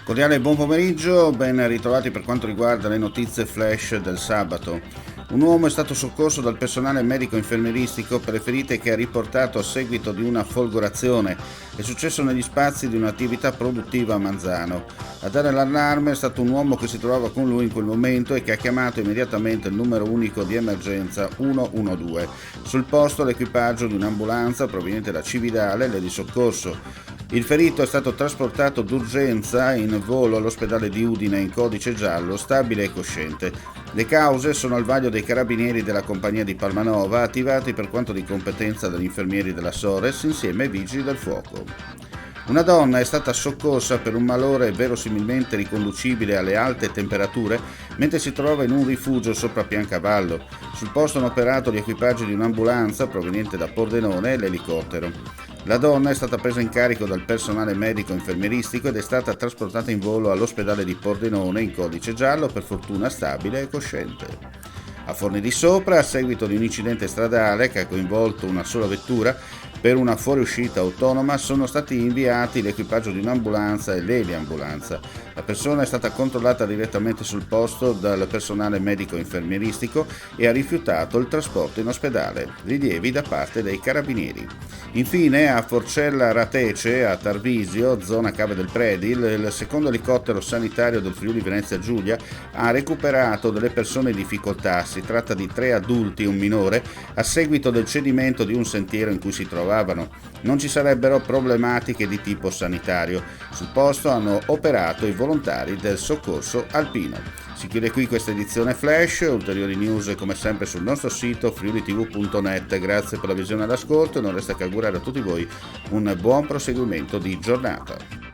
Cordiale buon pomeriggio, ben ritrovati per quanto riguarda le notizie flash del sabato. Un uomo è stato soccorso dal personale medico-infermieristico per le ferite che ha riportato a seguito di una folgorazione. È successo negli spazi di un'attività produttiva a Manzano. A dare l'allarme è stato un uomo che si trovava con lui in quel momento e che ha chiamato immediatamente il numero unico di emergenza 112. Sul posto l'equipaggio di un'ambulanza proveniente da Cividale e di soccorso. Il ferito è stato trasportato d'urgenza in volo all'ospedale di Udine in codice giallo, stabile e cosciente. Le cause sono al vaglio dei carabinieri della compagnia di Palmanova, attivati per quanto di competenza dagli infermieri della Sores insieme ai vigili del fuoco. Una donna è stata soccorsa per un malore verosimilmente riconducibile alle alte temperature mentre si trova in un rifugio sopra Piancavallo. Sul posto hanno operato gli equipaggi di un'ambulanza proveniente da Pordenone e l'elicottero. La donna è stata presa in carico dal personale medico-infermieristico ed è stata trasportata in volo all'ospedale di Pordenone in codice giallo, per fortuna stabile e cosciente. A Forni di Sopra, a seguito di un incidente stradale che ha coinvolto una sola vettura, per una fuoriuscita autonoma sono stati inviati l'equipaggio di un'ambulanza e l'eliambulanza. La persona è stata controllata direttamente sul posto dal personale medico-infermieristico e ha rifiutato il trasporto in ospedale. Rilievi da parte dei carabinieri. Infine, a Forcella Ratece, a Tarvisio, zona Cave del Predil, il secondo elicottero sanitario del Friuli Venezia Giulia ha recuperato delle persone in difficoltà. Si tratta di 3 adulti e un minore a seguito del cedimento di un sentiero in cui si trovavano. Non ci sarebbero problematiche di tipo sanitario. Sul posto hanno operato i volontari del soccorso alpino. Si chiude qui questa edizione flash, ulteriori news come sempre sul nostro sito friulitv.net. Grazie per la visione e l'ascolto e non resta che augurare a tutti voi un buon proseguimento di giornata.